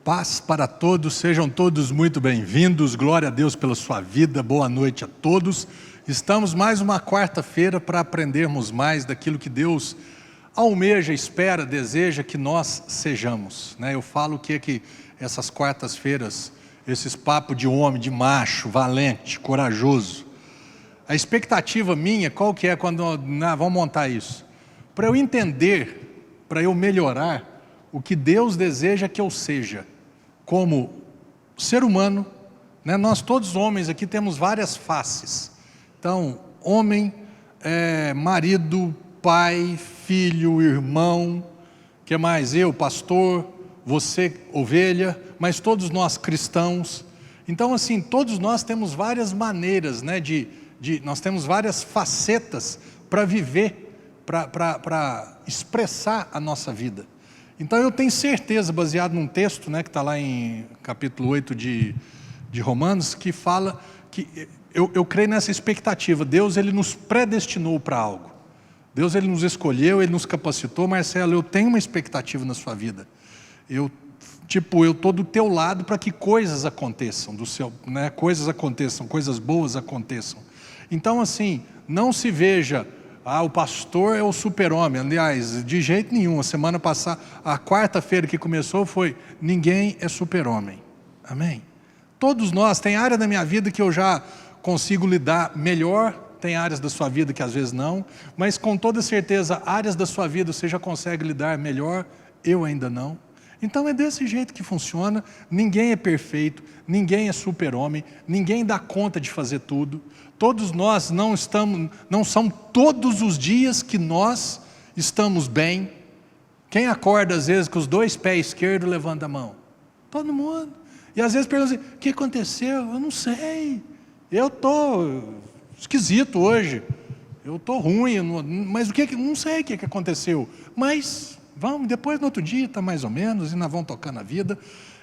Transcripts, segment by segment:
Paz para todos, sejam todos muito bem-vindos, glória a Deus pela sua vida, boa noite a todos. Estamos mais uma quarta-feira para aprendermos mais daquilo que Deus almeja, espera, deseja que nós sejamos. Eu falo que essas quartas-feiras, esses papos de homem, de macho, valente, corajoso, a expectativa minha, qual que é quando vamos montar isso? Para eu entender, para eu melhorar o que Deus deseja que eu seja, como ser humano, nós todos homens aqui temos várias faces. Então, homem, marido, pai, filho, irmão, que mais? Eu, pastor, você, ovelha, mas todos nós cristãos. Então, assim, todos nós temos várias maneiras, nós temos várias facetas para viver, para expressar a nossa vida. Então eu tenho certeza, baseado num texto que está lá em capítulo 8 de Romanos, que fala que eu creio nessa expectativa. Deus, Ele nos predestinou para algo. Deus, Ele nos escolheu, Ele nos capacitou. Marcelo, eu tenho uma expectativa na sua vida. Eu estou do teu lado para que coisas aconteçam, coisas aconteçam, coisas boas aconteçam. Então assim, não se veja... o pastor é o super-homem. Aliás, de jeito nenhum. A semana passada, a quarta-feira que começou foi: ninguém é super-homem. Amém? Todos nós, tem área da minha vida que eu já consigo lidar melhor, tem áreas da sua vida que às vezes não, mas com toda certeza, áreas da sua vida você já consegue lidar melhor, eu ainda não. Então é desse jeito que funciona. Ninguém é perfeito, ninguém é super-homem, ninguém dá conta de fazer tudo. Todos nós não são todos os dias que nós estamos bem. Quem acorda às vezes com os dois pés esquerdos, levanta a mão. Todo mundo. E às vezes pergunta assim: o que aconteceu? Eu não sei. Eu estou esquisito hoje. Eu estou ruim, mas não sei o que aconteceu. Mas vamos, depois no outro dia está mais ou menos, e nós vamos tocando a vida.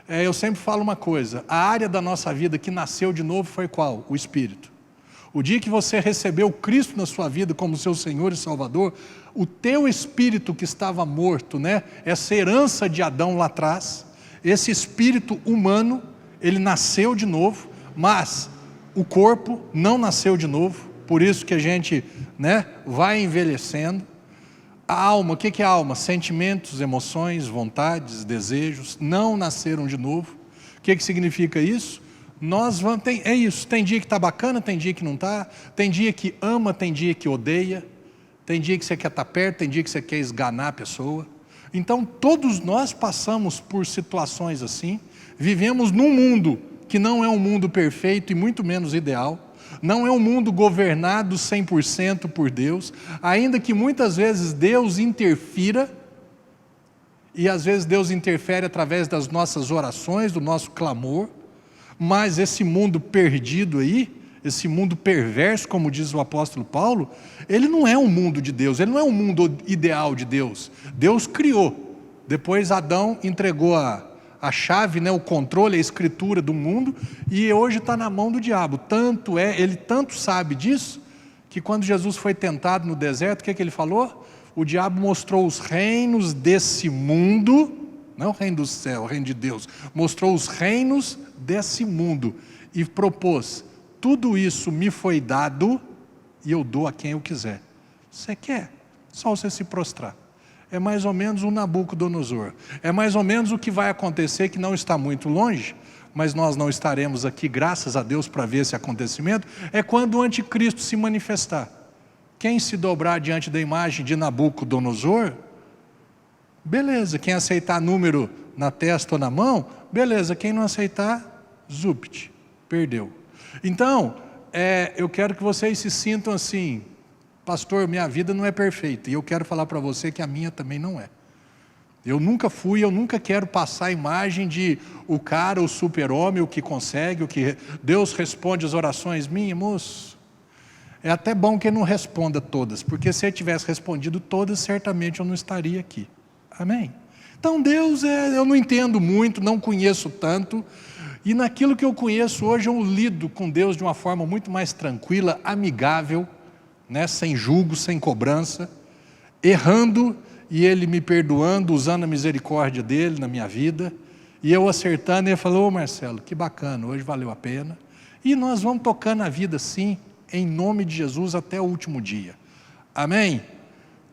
Eu sempre falo uma coisa: a área da nossa vida que nasceu de novo foi qual? O Espírito. O dia que você recebeu Cristo na sua vida como seu Senhor e Salvador, o teu espírito que estava morto, essa herança de Adão lá atrás, esse espírito humano, ele nasceu de novo, mas o corpo não nasceu de novo, por isso que a gente vai envelhecendo. A alma, o que é a alma? Sentimentos, emoções, vontades, desejos, não nasceram de novo. O que significa isso? É isso, tem dia que está bacana, tem dia que não está, tem dia que ama, tem dia que odeia, tem dia que você quer estar perto, tem dia que você quer esganar a pessoa. Então todos nós passamos por situações assim, vivemos num mundo que não é um mundo perfeito e muito menos ideal, não é um mundo governado 100% por Deus, ainda que muitas vezes Deus interfira, e às vezes Deus interfere através das nossas orações, do nosso clamor. Mas esse mundo perdido aí, esse mundo perverso, como diz o apóstolo Paulo, ele não é um mundo de Deus, ele não é um mundo ideal de Deus. Deus criou, depois Adão entregou a chave, o controle, a escritura do mundo, e hoje está na mão do diabo. Ele tanto sabe disso, que quando Jesus foi tentado no deserto, o que ele falou? O diabo mostrou os reinos desse mundo, não o reino do céu, o reino de Deus, mostrou os reinos desse mundo e propôs: tudo isso me foi dado e eu dou a quem eu quiser. Você quer? Só você se prostrar. É mais ou menos um Nabucodonosor. É mais ou menos o que vai acontecer, que não está muito longe, mas nós não estaremos aqui, graças a Deus, para ver esse acontecimento. É quando o anticristo se manifestar. Quem se dobrar diante da imagem de Nabucodonosor, beleza. Quem aceitar número na testa ou na mão, beleza. Quem não aceitar, zupte, perdeu. Então, eu quero que vocês se sintam assim: pastor, minha vida não é perfeita, e eu quero falar para você que a minha também não é. Eu nunca fui, eu nunca quero passar a imagem de o cara, o super-homem, o que consegue, o que Deus responde as orações minhas. Moço, é até bom que ele não responda todas, porque se ele tivesse respondido todas, certamente eu não estaria aqui. Amém? Então Deus, eu não entendo muito, não conheço tanto, e naquilo que eu conheço hoje eu lido com Deus de uma forma muito mais tranquila, amigável, sem julgo, sem cobrança, errando e Ele me perdoando, usando a misericórdia dEle na minha vida. E eu acertando, ele falou: ô Marcelo, que bacana, hoje valeu a pena. E nós vamos tocando a vida assim, em nome de Jesus, até o último dia. Amém?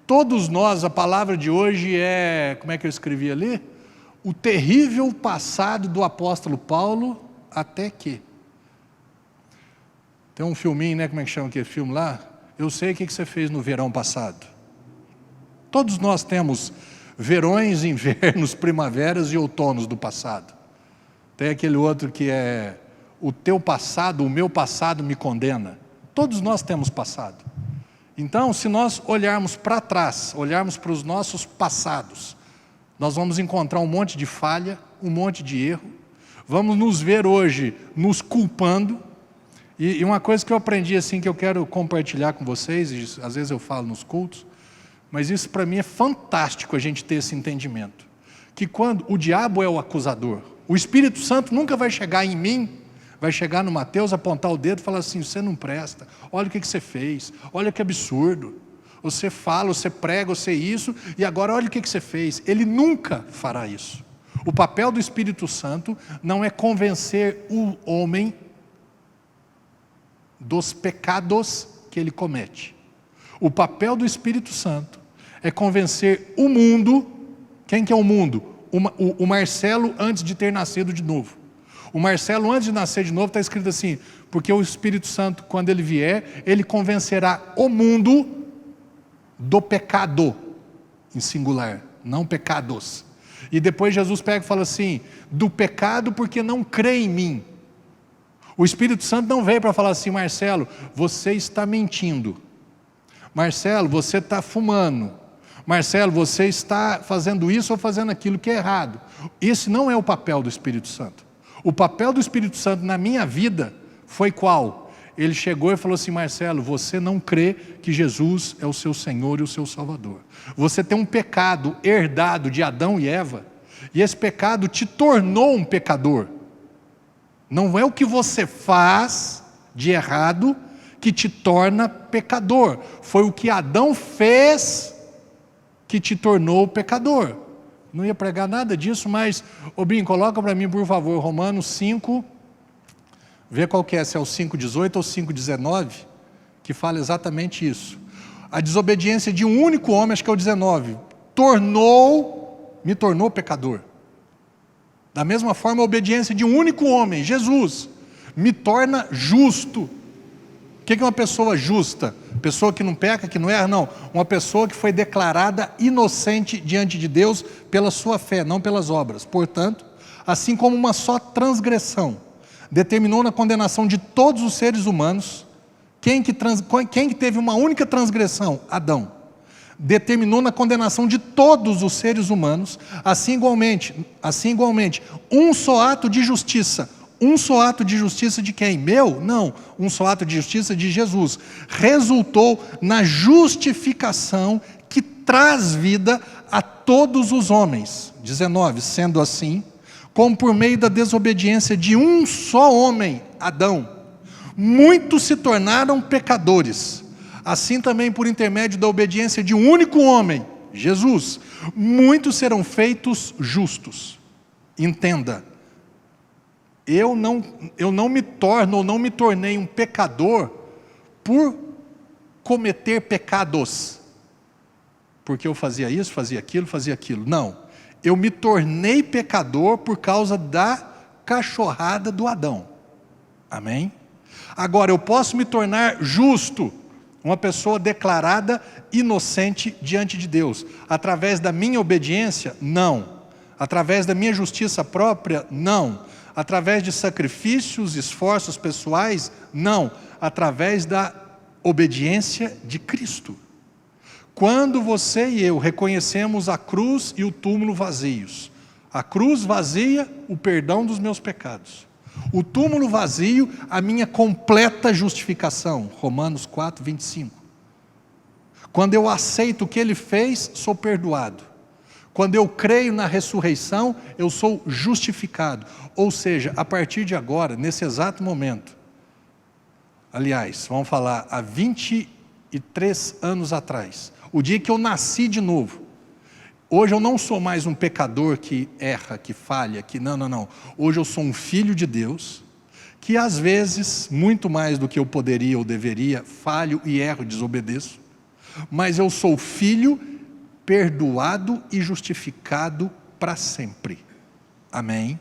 Todos nós, a palavra de hoje é, como é que eu escrevi ali? O terrível passado do apóstolo Paulo, até que. Tem um filminho, né? Como é que chama aquele filme lá? Eu sei o que você fez no verão passado. Todos nós temos verões, invernos, primaveras e outonos do passado. Tem aquele outro que é: o teu passado, o meu passado me condena. Todos nós temos passado. Então, se nós olharmos para trás, olharmos para os nossos passados, nós vamos encontrar um monte de falha, um monte de erro, vamos nos ver hoje nos culpando. E uma coisa que eu aprendi assim, que eu quero compartilhar com vocês, e às vezes eu falo nos cultos, mas isso para mim é fantástico a gente ter esse entendimento, que quando o diabo é o acusador, o Espírito Santo nunca vai chegar em mim, vai chegar no Mateus, apontar o dedo e falar assim: você não presta, olha o que você fez, olha que absurdo, você fala, você prega, você isso, e agora olha o que você fez. Ele nunca fará isso. O papel do Espírito Santo não é convencer o homem dos pecados que ele comete. O papel do Espírito Santo é convencer o mundo. Quem que é o mundo? O Marcelo antes de ter nascido de novo. O Marcelo antes de nascer de novo está escrito assim: porque o Espírito Santo, quando ele vier, ele convencerá o mundo do pecado, em singular, não pecados. E depois Jesus pega e fala assim: do pecado porque não crê em mim. O Espírito Santo não veio para falar assim: Marcelo, você está mentindo. Marcelo, você está fumando. Marcelo, você está fazendo isso ou fazendo aquilo que é errado. Esse não é o papel do Espírito Santo. O papel do Espírito Santo na minha vida foi qual? Ele chegou e falou assim: Marcelo, você não crê que Jesus é o seu Senhor e o seu Salvador. Você tem um pecado herdado de Adão e Eva, e esse pecado te tornou um pecador. Não é o que você faz de errado que te torna pecador. Foi o que Adão fez que te tornou pecador. Não ia pregar nada disso, mas, Binho, coloca para mim, por favor, Romanos 5, vê qual que é, se é o 5,18 ou 5,19, que fala exatamente isso. A desobediência de um único homem, acho que é o 19, me tornou pecador. Da mesma forma, a obediência de um único homem, Jesus, me torna justo. O que é uma pessoa justa? Pessoa que não peca, que não erra? Não. Uma pessoa que foi declarada inocente diante de Deus pela sua fé, não pelas obras. Portanto, assim como uma só transgressão determinou na condenação de todos os seres humanos, quem que teve uma única transgressão? Adão. Determinou na condenação de todos os seres humanos, assim igualmente, um só ato de justiça. Um só ato de justiça de quem? Meu? Não. Um só ato de justiça de Jesus. Resultou na justificação que traz vida a todos os homens. 19. Sendo assim, como por meio da desobediência de um só homem, Adão, muitos se tornaram pecadores. Assim também por intermédio da obediência de um único homem, Jesus, muitos serão feitos justos. Entenda. Eu não me torno ou não me tornei um pecador por cometer pecados, porque eu fazia isso, fazia aquilo. Não, eu me tornei pecador por causa da cachorrada do Adão. Amém? Agora, eu posso me tornar justo, uma pessoa declarada inocente diante de Deus, através da minha obediência? Não. Através da minha justiça própria? Não. Através de sacrifícios, esforços pessoais? Não. Através da obediência de Cristo. Quando você e eu reconhecemos a cruz e o túmulo vazios, a cruz vazia, o perdão dos meus pecados. O túmulo vazio, a minha completa justificação. Romanos 4, 25. Quando eu aceito o que Ele fez, sou perdoado. Quando eu creio na ressurreição, eu sou justificado. Ou seja, a partir de agora, nesse exato momento, aliás, vamos falar, há 23 anos atrás, o dia que eu nasci de novo, Hoje eu não sou mais um pecador que erra, que falha, que não. Hoje eu sou um filho de Deus, que às vezes, muito mais do que eu poderia ou deveria, falho e erro, desobedeço. Mas eu sou filho, perdoado e justificado para sempre. Amém?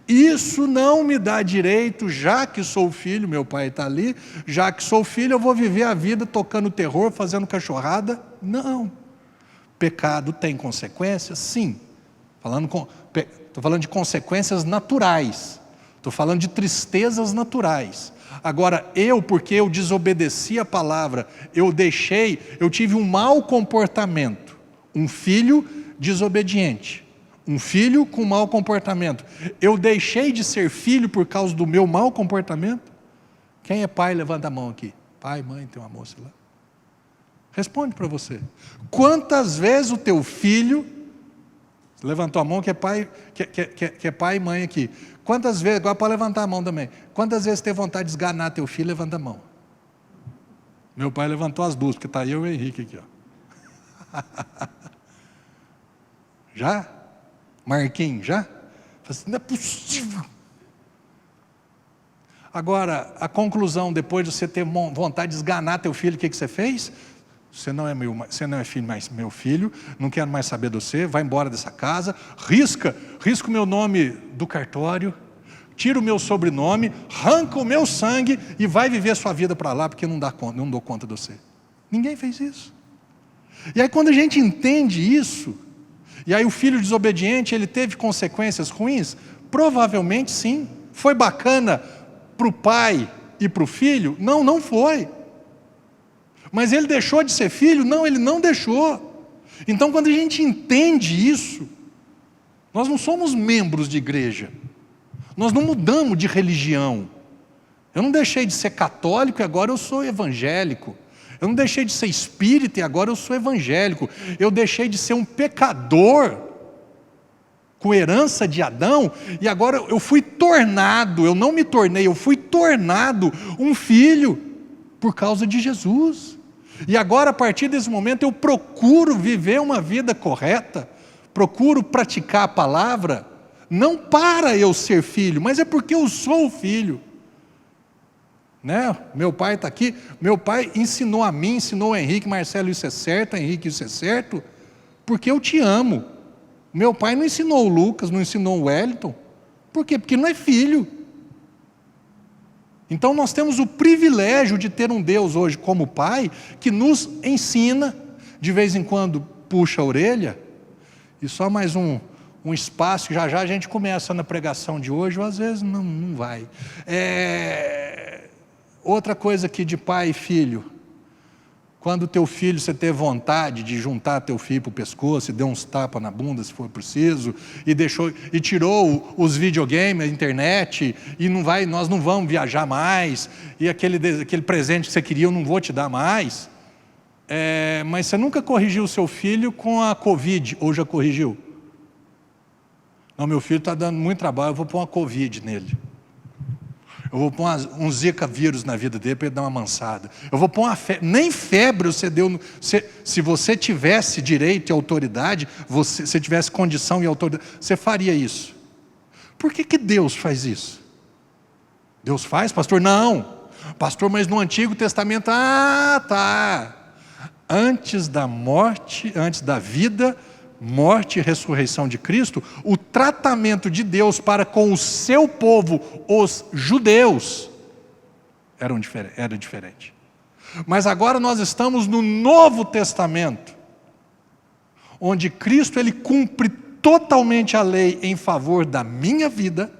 Isso não me dá direito, já que sou filho, meu pai está ali, já que sou filho, eu vou viver a vida tocando terror, fazendo cachorrada? Não. Pecado tem consequências? Sim. Estou falando de consequências naturais. Estou falando de tristezas naturais. Agora, porque eu desobedeci a palavra, eu tive um mau comportamento. Um filho desobediente. Um filho com mau comportamento. Eu deixei de ser filho por causa do meu mau comportamento? Quem é pai, levanta a mão aqui. Pai, mãe, tem uma moça lá. Responde para você. Quantas vezes o teu filho, levantou a mão que é pai, que é pai e mãe aqui. Quantas vezes, agora pode levantar a mão também. Quantas vezes teve vontade de esganar teu filho, levanta a mão. Meu pai levantou as duas, porque está eu e o Henrique aqui. Ó. Já? Marquinhos, já? Assim, não é possível. Agora, a conclusão, depois de você ter vontade de esganar teu filho, o que você fez? Você não é filho mais meu filho, não quero mais saber de você, vai embora dessa casa, risca o meu nome do cartório, tira o meu sobrenome, arranca o meu sangue e vai viver a sua vida para lá, porque não dou conta de você. Ninguém fez isso. E aí quando a gente entende isso, e aí o filho desobediente, ele teve consequências ruins? Provavelmente sim. Foi bacana para o pai e para o filho? Não, não foi. Mas ele deixou de ser filho? Não, ele não deixou. Então quando a gente entende isso, nós não somos membros de igreja, nós não mudamos de religião. Eu não deixei de ser católico e agora eu sou evangélico. Eu não deixei de ser espírita e agora eu sou evangélico. Eu deixei de ser um pecador com herança de Adão e agora eu fui tornado, eu não me tornei, eu fui tornado um filho por causa de Jesus. E agora, a partir desse momento, eu procuro viver uma vida correta, procuro praticar a palavra, não para eu ser filho, mas é porque eu sou filho. Né? Meu pai está aqui, meu pai ensinou a mim, ensinou o Henrique, Marcelo, isso é certo, Henrique, isso é certo, porque eu te amo. Meu pai não ensinou o Lucas, não ensinou o Wellington. Por quê? Porque não é filho. Então nós temos o privilégio de ter um Deus hoje como Pai, que nos ensina, de vez em quando puxa a orelha, e só mais um espaço, já a gente começa na pregação de hoje, ou às vezes não vai. Outra coisa aqui de pai e filho, quando teu filho, você teve vontade de juntar teu filho para o pescoço, e deu uns tapas na bunda se for preciso, e tirou os videogames, a internet, e nós não vamos viajar mais, e aquele presente que você queria eu não vou te dar mais, mas você nunca corrigiu o seu filho com a Covid, ou já corrigiu? Não, meu filho está dando muito trabalho, eu vou pôr uma Covid nele. Eu vou pôr um Zika vírus na vida dele para ele dar uma amansada. Eu vou pôr uma febre. Nem febre você deu. Se você tivesse direito e autoridade, se tivesse condição e autoridade, você faria isso. Por que Deus faz isso? Deus faz, pastor? Não. Pastor, mas no Antigo Testamento, tá. Antes da morte, antes da vida, morte e ressurreição de Cristo, o tratamento de Deus para com o seu povo, os judeus, era diferente. Mas agora nós estamos no Novo Testamento, onde Cristo ele cumpre totalmente a lei em favor da minha vida.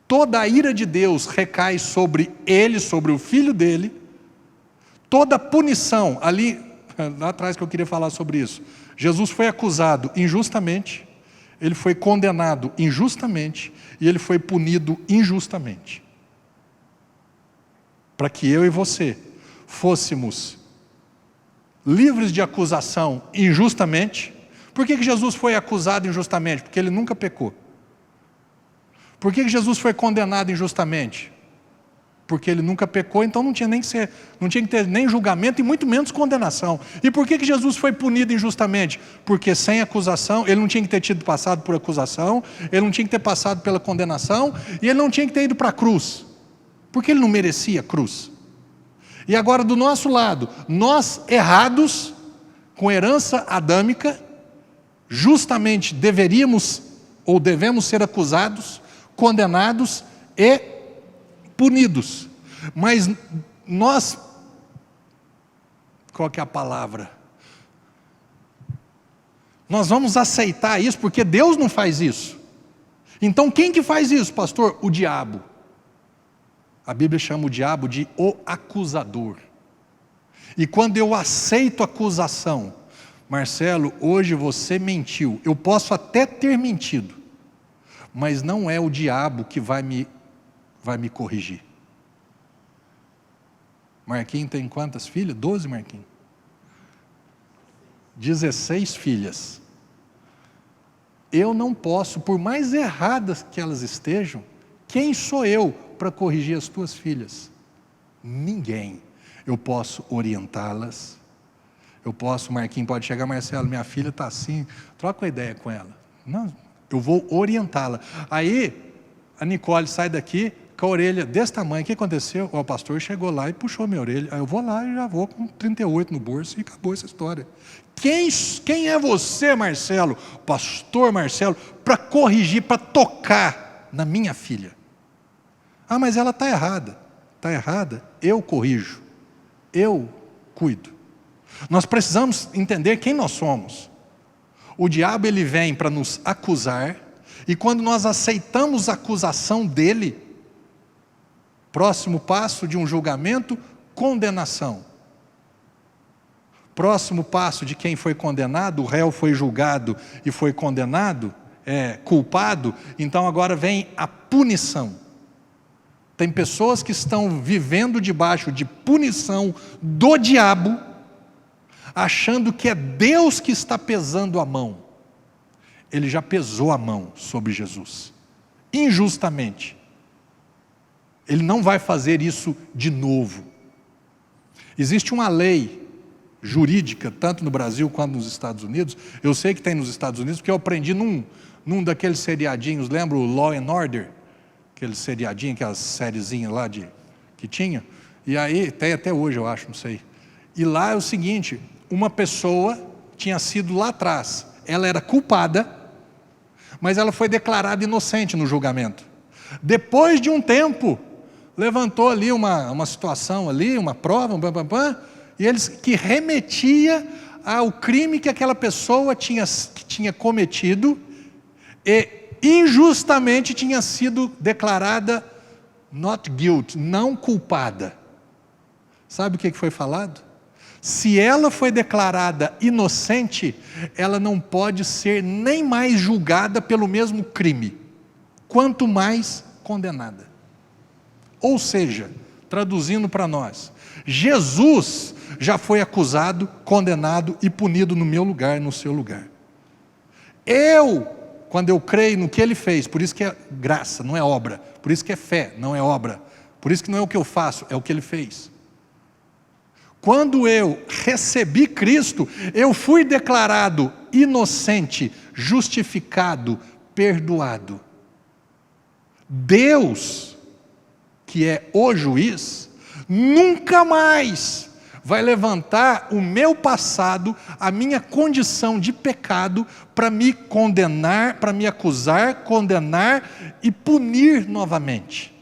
Toda a ira de Deus recai sobre ele, sobre o filho dele. Toda a punição, lá atrás que eu queria falar sobre isso, Jesus foi acusado injustamente, ele foi condenado injustamente e ele foi punido injustamente. Para que eu e você fôssemos livres de acusação injustamente. Por que Jesus foi acusado injustamente? Porque ele nunca pecou. Por que Jesus foi condenado injustamente? porque ele nunca pecou, então não tinha que ter nem julgamento e muito menos condenação. E por que Jesus foi punido injustamente? Porque sem acusação, ele não tinha que ter tido passado por acusação, ele não tinha que ter passado pela condenação, e ele não tinha que ter ido para a cruz, porque ele não merecia a cruz. E agora do nosso lado, nós errados, com herança adâmica, justamente deveríamos ou devemos ser acusados, condenados e punidos. Mas nós, qual que é a palavra? Nós vamos aceitar isso porque Deus não faz isso. Então quem que faz isso, pastor? O diabo. A Bíblia chama o diabo de o acusador. E quando eu aceito a acusação, Marcelo, hoje você mentiu. Eu posso até ter mentido, mas não é o diabo que vai me corrigir. Marquinhos tem quantas filhas? 12, Marquinhos? 16 filhas. Eu não posso, por mais erradas que elas estejam, quem sou eu para corrigir as tuas filhas? Ninguém. Eu posso orientá-las. Eu posso, Marquinhos pode chegar, Marcelo, minha filha está assim, troca uma ideia com ela. Não, eu vou orientá-la. Aí, a Nicole sai daqui com a orelha desse tamanho. O que aconteceu? O pastor chegou lá e puxou minha orelha. Aí eu vou lá e já vou com 38 no bolso e acabou essa história. Quem é você, Marcelo, pastor Marcelo, para corrigir, para tocar na minha filha? Ah, mas ela está errada. Está errada? Eu corrijo. Eu cuido. Nós precisamos entender quem nós somos. O diabo ele vem para nos acusar, e quando nós aceitamos a acusação dele, próximo passo de um julgamento, condenação. Próximo passo de quem foi condenado, o réu foi julgado e foi condenado, culpado, então agora vem a punição. Tem pessoas que estão vivendo debaixo de punição do diabo, achando que é Deus que está pesando a mão. Ele já pesou a mão sobre Jesus, injustamente. Ele não vai fazer isso de novo. Existe uma lei jurídica, tanto no Brasil quanto nos Estados Unidos. Eu sei que tem nos Estados Unidos, porque eu aprendi num daqueles seriadinhos, lembra o Law and Order? Aquele seriadinho, aquelas sériezinhas lá que tinha. E aí, tem até hoje eu acho, não sei. E lá é o seguinte, uma pessoa tinha sido lá atrás, ela era culpada, mas ela foi declarada inocente no julgamento. Depois de um tempo, levantou ali uma situação ali, uma prova, e eles que remetia ao crime que aquela pessoa tinha cometido e injustamente tinha sido declarada not guilty, não culpada. Sabe o que foi falado? Se ela foi declarada inocente, ela não pode ser nem mais julgada pelo mesmo crime, quanto mais condenada. Ou seja, traduzindo para nós, Jesus já foi acusado, condenado e punido no meu lugar, no seu lugar. Quando eu creio no que Ele fez, por isso que é graça, não é obra, por isso que é fé, não é obra, por isso que não é o que eu faço, é o que Ele fez. Quando eu recebi Cristo, eu fui declarado inocente, justificado, perdoado. Deus, que é o juiz, nunca mais vai levantar o meu passado, a minha condição de pecado, para me condenar, para me acusar, condenar e punir novamente.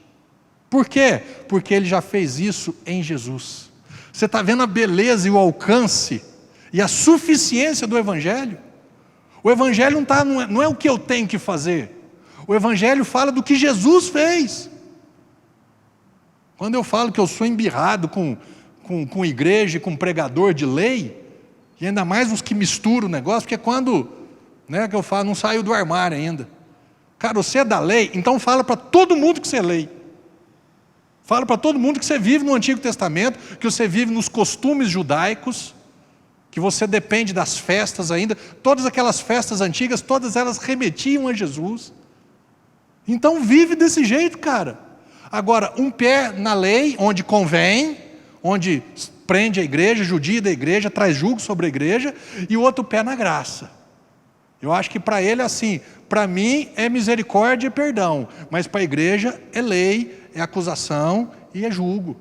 Por quê? Porque Ele já fez isso em Jesus. Você está vendo a beleza e o alcance e a suficiência do Evangelho? O Evangelho não é o que eu tenho que fazer. O Evangelho fala do que Jesus fez. Quando eu falo que eu sou embirrado com igreja e com pregador de lei, e ainda mais os que misturam o negócio, porque quando, que eu falo, não saiu do armário ainda. Cara, você é da lei, então fala para todo mundo que você é lei. Fala para todo mundo que você vive no Antigo Testamento, que você vive nos costumes judaicos, que você depende das festas ainda. Todas aquelas festas antigas, todas elas remetiam a Jesus. Então vive desse jeito, cara. Agora, um pé na lei, onde convém, onde prende a igreja, judia da igreja, traz julgo sobre a igreja, e o outro pé na graça. Eu acho que para ele é assim, para mim é misericórdia e perdão, mas para a igreja é lei, é acusação e é julgo.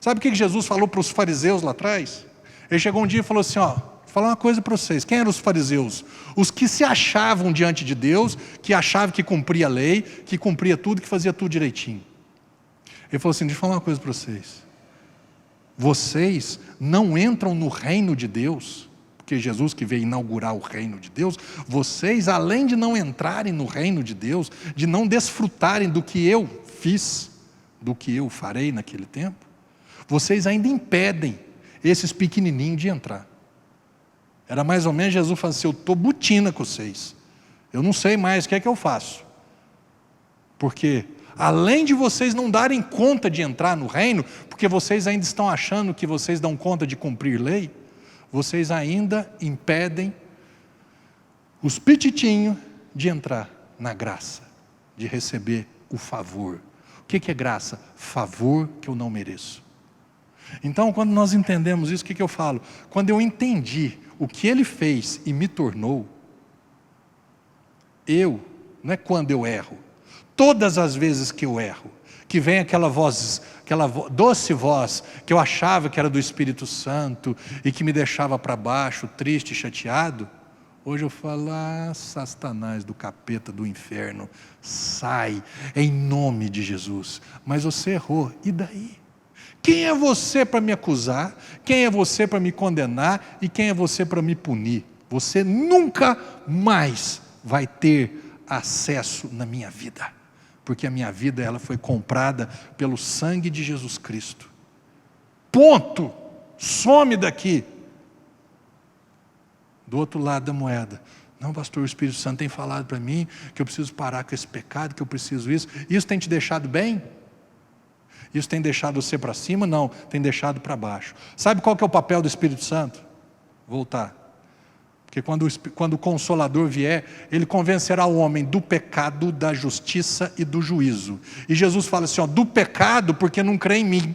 Sabe o que Jesus falou para os fariseus lá atrás? Ele chegou um dia e falou assim, ó, vou falar uma coisa para vocês. Quem eram os fariseus? Os que se achavam diante de Deus, que achavam que cumpria a lei, que cumpria tudo, que fazia tudo direitinho. Ele falou assim, deixa eu falar uma coisa para vocês. Vocês não entram no reino de Deus, porque Jesus que veio inaugurar o reino de Deus, vocês, além de não entrarem no reino de Deus, de não desfrutarem do que eu fiz, do que eu farei naquele tempo, vocês ainda impedem esses pequenininhos de entrar. Era mais ou menos Jesus falando assim, eu estou butina com vocês, eu não sei mais o que é que eu faço, porque além de vocês não darem conta de entrar no reino, porque vocês ainda estão achando que vocês dão conta de cumprir lei, vocês ainda impedem os petitinhos de entrar na graça, de receber o favor. O que é graça? Favor que eu não mereço. Então, quando nós entendemos isso, o que eu falo? Quando eu entendi o que Ele fez e me tornou, não é quando eu erro, todas as vezes que eu erro, que vem aquela doce voz, que eu achava que era do Espírito Santo, e que me deixava para baixo, triste, chateado, hoje eu falo, Satanás do capeta, do inferno, sai, em nome de Jesus. Mas você errou, e daí? Quem é você para me acusar? Quem é você para me condenar? E quem é você para me punir? Você nunca mais vai ter acesso na minha vida, porque a minha vida ela foi comprada pelo sangue de Jesus Cristo. Ponto. Some daqui. Do outro lado da moeda, não, pastor, o Espírito Santo tem falado para mim que eu preciso parar com esse pecado, que eu preciso isso. Isso tem te deixado bem? Isso tem deixado você para cima? Não, tem deixado para baixo. Sabe qual que é o papel do Espírito Santo? Voltar. Porque quando o Consolador vier, Ele convencerá o homem do pecado, da justiça e do juízo. E Jesus fala assim, do pecado porque não crê em mim.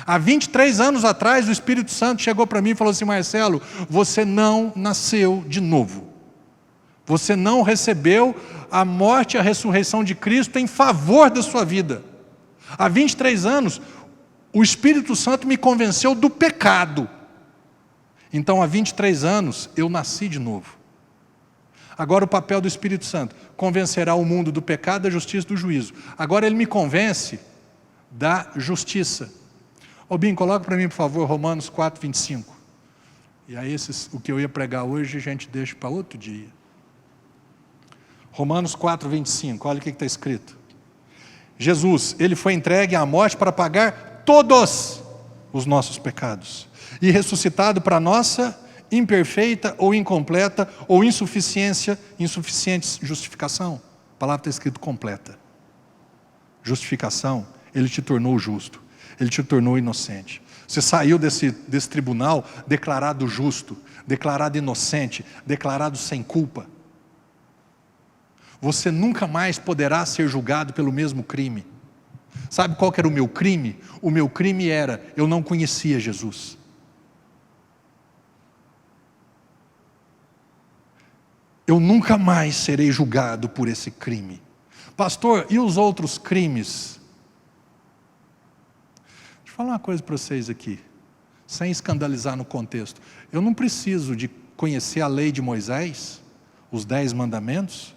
Há 23 anos atrás, o Espírito Santo chegou para mim e falou assim, Marcelo, você não nasceu de novo. Você não recebeu a morte e a ressurreição de Cristo em favor da sua vida. Há 23 anos, o Espírito Santo me convenceu do pecado. Então, há 23 anos, eu nasci de novo. Agora o papel do Espírito Santo, convencerá o mundo do pecado, da justiça e do juízo. Agora ele me convence da justiça. Binho, coloca para mim, por favor, Romanos 4, 25. E aí o que eu ia pregar hoje, a gente deixa para outro dia. Romanos 4, 25, olha o que está escrito. Jesus, Ele foi entregue à morte para pagar todos os nossos pecados. E ressuscitado para nossa imperfeita ou incompleta ou insuficiente justificação. A palavra está escrito completa. Justificação, Ele te tornou justo. Ele te tornou inocente. Você saiu desse tribunal declarado justo, declarado inocente, declarado sem culpa. Você nunca mais poderá ser julgado pelo mesmo crime. Sabe qual que era o meu crime? O meu crime era, eu não conhecia Jesus. Eu nunca mais serei julgado por esse crime. Pastor, e os outros crimes? Deixa eu falar uma coisa para vocês aqui, sem escandalizar no contexto. Eu não preciso de conhecer a lei de Moisés, os 10 mandamentos,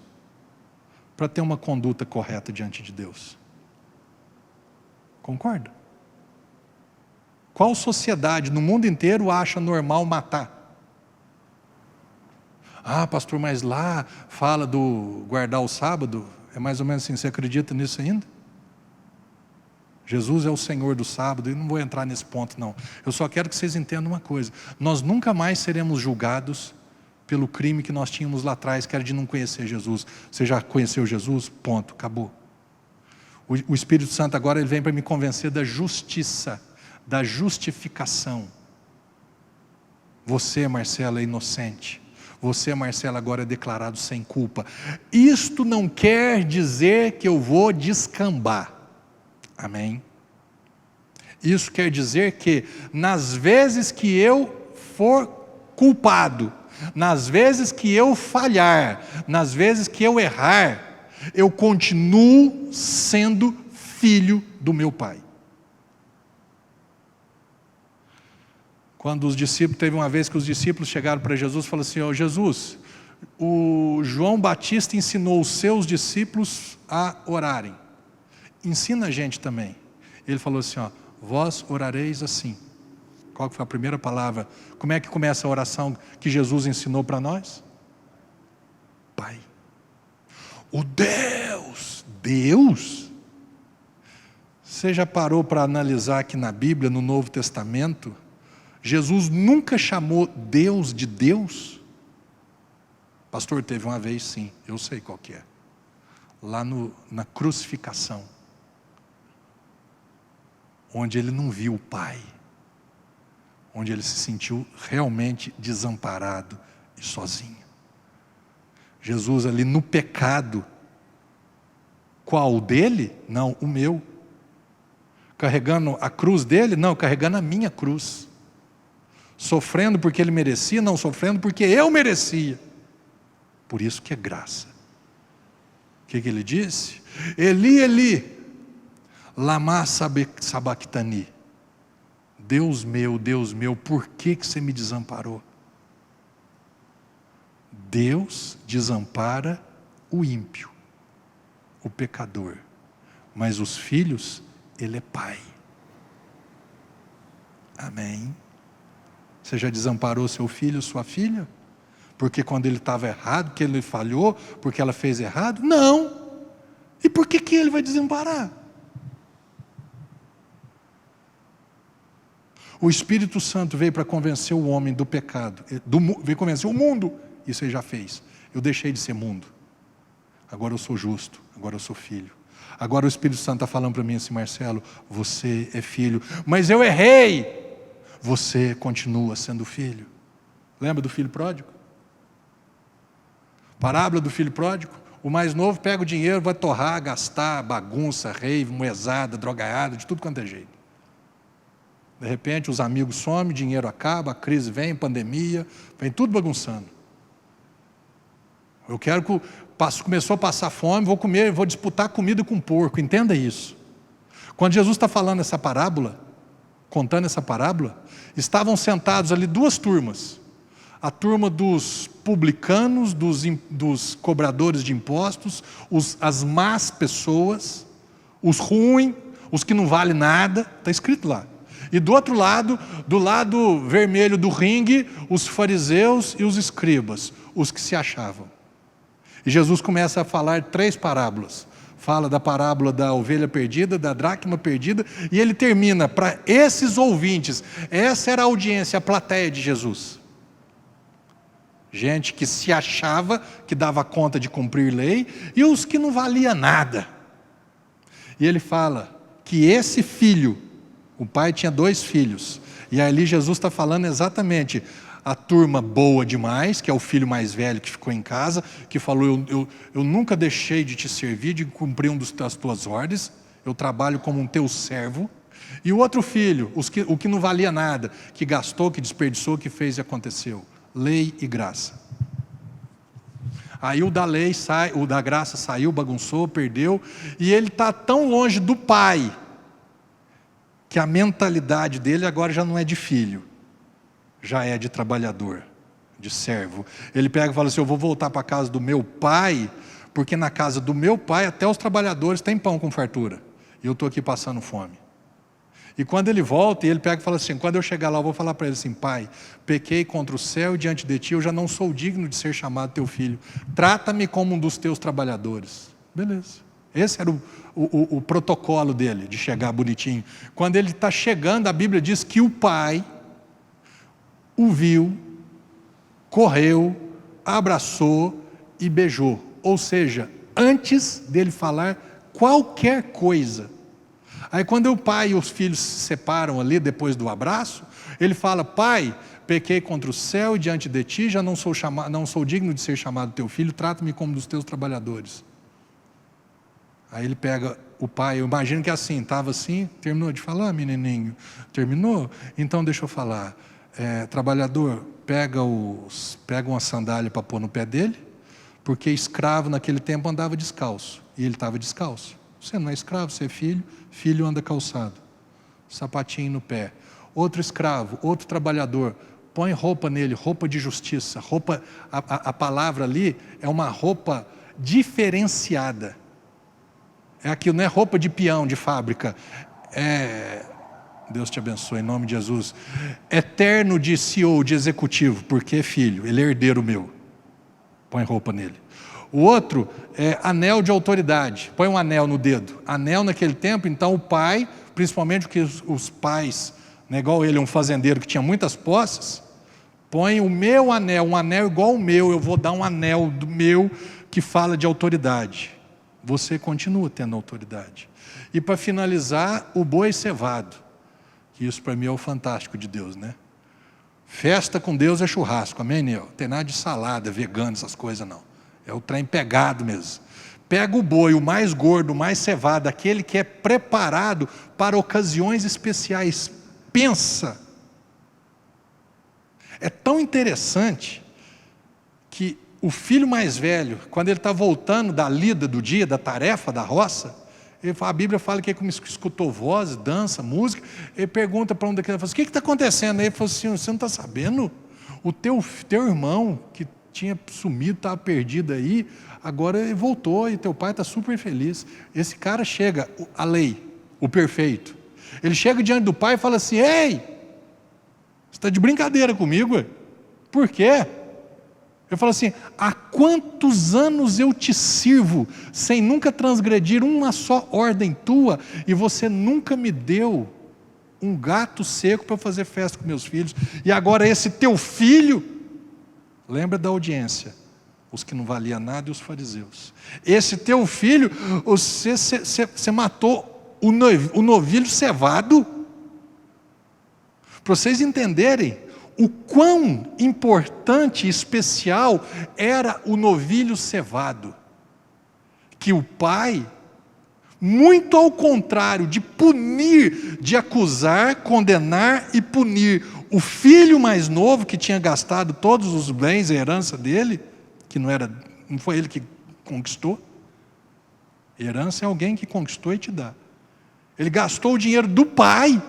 para ter uma conduta correta diante de Deus. Concorda? Qual sociedade no mundo inteiro acha normal matar? Pastor, mas lá fala do guardar o sábado, é mais ou menos assim, você acredita nisso ainda? Jesus é o Senhor do sábado, e não vou entrar nesse ponto não. Eu só quero que vocês entendam uma coisa, nós nunca mais seremos julgados pelo crime que nós tínhamos lá atrás, que era de não conhecer Jesus. Você já conheceu Jesus? Ponto, acabou. O Espírito Santo agora ele vem para me convencer da justiça, da justificação. Você, Marcelo, é inocente. Você, Marcelo, agora é declarado sem culpa. Isto não quer dizer que eu vou descambar. Amém? Isso quer dizer que nas vezes que eu for culpado, nas vezes que eu falhar, nas vezes que eu errar, eu continuo sendo filho do meu Pai. Quando os discípulos, teve uma vez que os discípulos chegaram para Jesus e falaram assim: ó, Jesus, o João Batista ensinou os seus discípulos a orarem. Ensina a gente também. Ele falou assim, ó, vós orareis assim. Qual que foi a primeira palavra? Como é que começa a oração que Jesus ensinou para nós? Pai. O Deus. Você já parou para analisar que na Bíblia, no Novo Testamento, Jesus nunca chamou Deus de Deus? Pastor, teve uma vez sim, eu sei qual que é. Lá na crucificação. Onde ele não viu o Pai. Onde ele se sentiu realmente desamparado e sozinho. Jesus ali no pecado. Qual? O dele? Não, o meu. Carregando a cruz dele? Não, carregando a minha cruz. Sofrendo porque ele merecia? Não, sofrendo porque eu merecia. Por isso que é graça. O que ele disse? Eli, Eli, lama sabachthani. Deus meu, por que você me desamparou? Deus desampara o ímpio, o pecador. Mas os filhos, Ele é Pai. Amém? Você já desamparou seu filho, sua filha? Porque quando ele estava errado, que ele falhou, porque ela fez errado? Não. E por que ele vai desamparar? O Espírito Santo veio para convencer o homem do pecado, veio convencer o mundo. Isso ele já fez. Eu deixei de ser mundo. Agora eu sou justo, agora eu sou filho. Agora o Espírito Santo está falando para mim assim: Marcelo, você é filho, mas eu errei. Você continua sendo filho. Lembra do filho pródigo? Parábola do filho pródigo. O mais novo pega o dinheiro, vai torrar, gastar, bagunça, rave, moezada, drogaiada, de tudo quanto é jeito. De repente os amigos somem, dinheiro acaba, a crise vem, pandemia, vem tudo bagunçando. Eu quero que começou a passar fome, vou comer, vou disputar comida com porco, entenda isso. Quando Jesus está falando essa parábola, contando essa parábola, estavam sentados ali duas turmas. A turma dos publicanos, dos cobradores de impostos, as más pessoas, os ruins, os que não valem nada, está escrito lá. E do outro lado, do lado vermelho do ringue, os fariseus e os escribas, os que se achavam. E Jesus começa a falar 3 parábolas. Fala da parábola da ovelha perdida, da dracma perdida, e ele termina para esses ouvintes. Essa era a audiência, a plateia de Jesus. Gente que se achava, que dava conta de cumprir lei, e os que não valia nada. E ele fala que esse filho, o pai tinha 2 filhos, e ali Jesus está falando exatamente a turma boa demais, que é o filho mais velho que ficou em casa, que falou, eu nunca deixei de te servir, de cumprir das tuas ordens, eu trabalho como um teu servo. E o outro filho, o que não valia nada, que gastou, que desperdiçou, que fez e aconteceu. Lei e graça. Aí o da graça saiu, bagunçou, perdeu, e ele está tão longe do pai, que a mentalidade dele agora já não é de filho, já é de trabalhador, de servo. Ele pega e fala assim: eu vou voltar para a casa do meu pai, porque na casa do meu pai até os trabalhadores têm pão com fartura, e eu estou aqui passando fome. E quando ele volta, ele pega e fala assim: quando eu chegar lá eu vou falar para ele assim: pai, pequei contra o céu e diante de ti, eu já não sou digno de ser chamado teu filho, trata-me como um dos teus trabalhadores. Beleza. Esse era o protocolo dele, de chegar bonitinho. Quando ele está chegando, a Bíblia diz que o pai o viu, correu, abraçou e beijou. Ou seja, antes dele falar qualquer coisa. Aí quando o pai e os filhos se separam ali, depois do abraço, ele fala: pai, pequei contra o céu e diante de ti, já não sou digno de ser chamado teu filho, trata-me como dos teus trabalhadores. Aí ele pega o pai, eu imagino que é assim, estava assim, terminou de falar, menininho? Terminou? Então deixa eu falar. Trabalhador, pega uma sandália para pôr no pé dele, porque escravo naquele tempo andava descalço, e ele estava descalço. Você não é escravo, você é filho, filho anda calçado, sapatinho no pé. Outro escravo, outro trabalhador, põe roupa nele, roupa de justiça, roupa, a palavra ali é uma roupa diferenciada. É aquilo, não é roupa de peão de fábrica, Deus te abençoe, em nome de Jesus, é terno de CEO, de executivo, porque é filho, ele é herdeiro meu, põe roupa nele. O outro é anel de autoridade, põe um anel no dedo. Anel naquele tempo, então o pai, principalmente porque os pais, né, igual ele, um fazendeiro que tinha muitas posses, põe o meu anel, um anel igual o meu, eu vou dar um anel do meu que fala de autoridade. Você continua tendo autoridade. E para finalizar, o boi cevado, que isso para mim é o fantástico de Deus, né? Festa com Deus é churrasco, amém, Neo? Não tem nada de salada, vegano, essas coisas não. É o trem pegado mesmo. Pega o boi, o mais gordo, o mais cevado, aquele que é preparado para ocasiões especiais. Pensa. É tão interessante que o filho mais velho, quando ele está voltando da lida do dia, da tarefa, da roça, a Bíblia fala que ele escutou voz, dança, música, ele pergunta para um daqueles, o que está acontecendo? Aí ele falou assim, você não está sabendo? O teu irmão, que tinha sumido, estava perdido aí, agora ele voltou e teu pai está super feliz. Esse cara chega, a lei, o perfeito, ele chega diante do pai e fala assim, ei, você está de brincadeira comigo? Ué? Por quê? Eu falo assim, há quantos anos eu te sirvo, sem nunca transgredir uma só ordem tua, e você nunca me deu um gato seco para fazer festa com meus filhos, e agora esse teu filho, lembra da audiência, os que não valiam nada e os fariseus, esse teu filho, você matou o novilho cevado, para vocês entenderem, o quão importante e especial era o novilho cevado, que o pai, muito ao contrário de punir, de acusar, condenar e punir o filho mais novo que tinha gastado todos os bens, a herança dele, que não foi ele que conquistou, herança é alguém que conquistou e te dá, ele gastou o dinheiro do pai,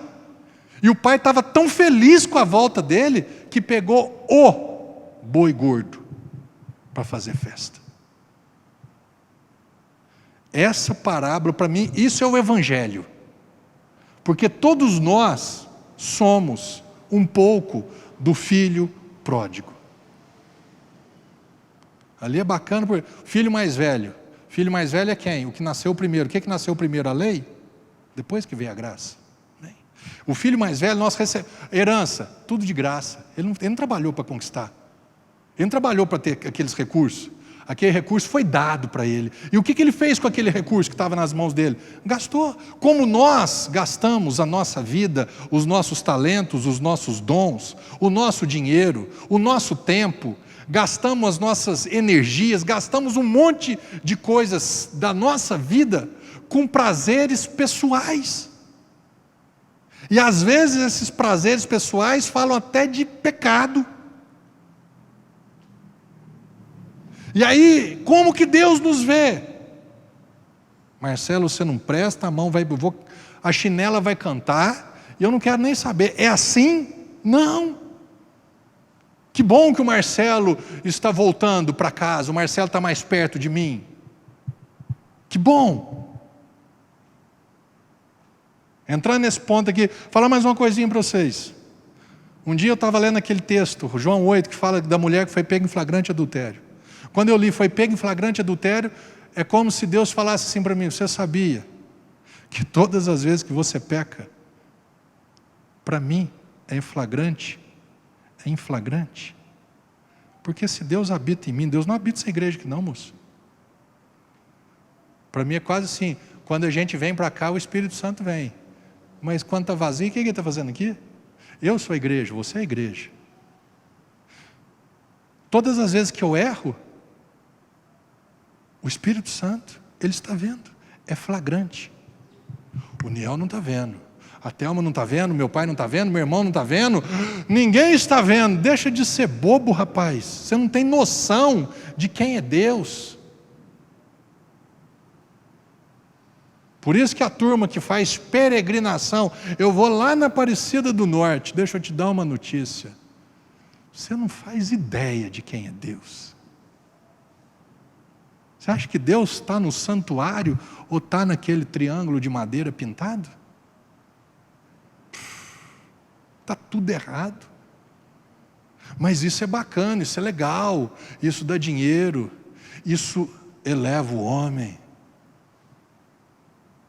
e o pai estava tão feliz com a volta dele, que pegou o boi gordo para fazer festa. Essa parábola, para mim, isso é o Evangelho. Porque todos nós somos um pouco do filho pródigo. Ali é bacana, porque filho mais velho. Filho mais velho é quem? O que nasceu primeiro. O que nasceu primeiro? A lei? Depois que veio a graça. O filho mais velho, nós recebemos herança, tudo de graça. Ele não trabalhou para conquistar. Ele não trabalhou para ter aqueles recursos. Aquele recurso foi dado para ele. E o que ele fez com aquele recurso que estava nas mãos dele? Gastou. Como nós gastamos a nossa vida, os nossos talentos, os nossos dons, o nosso dinheiro, o nosso tempo, gastamos as nossas energias, gastamos um monte de coisas da nossa vida com prazeres pessoais. E às vezes esses prazeres pessoais falam até de pecado. E aí, como que Deus nos vê? Marcelo, você não presta, a chinela vai cantar, e eu não quero nem saber. É assim? Não. Que bom que o Marcelo está voltando para casa, o Marcelo está mais perto de mim. Que bom. Entrando nesse ponto aqui, falar mais uma coisinha para vocês. Um dia eu estava lendo aquele texto, João 8, que fala da mulher que foi pega em flagrante adultério. Quando eu li, foi pega em flagrante adultério, é como se Deus falasse assim para mim, você sabia que todas as vezes que você peca, para mim é em flagrante? Porque se Deus habita em mim, Deus não habita essa igreja aqui não, moço. Para mim é quase assim, quando a gente vem para cá, o Espírito Santo vem. Mas quando está vazio, o que ele está fazendo aqui? Eu sou a igreja, você é a igreja. Todas as vezes que eu erro, o Espírito Santo, ele está vendo. É flagrante. O Niel não está vendo, a Thelma não está vendo, meu pai não está vendo, meu irmão não está vendo, ninguém está vendo. Deixa de ser bobo, rapaz. Você não tem noção de quem é Deus. Por isso que a turma que faz peregrinação, eu vou lá na Aparecida do Norte, deixa eu te dar uma notícia. Você não faz ideia de quem é Deus. Você acha que Deus está no santuário ou está naquele triângulo de madeira pintado? Está tudo errado. Mas isso é bacana, isso é legal, isso dá dinheiro, isso eleva o homem.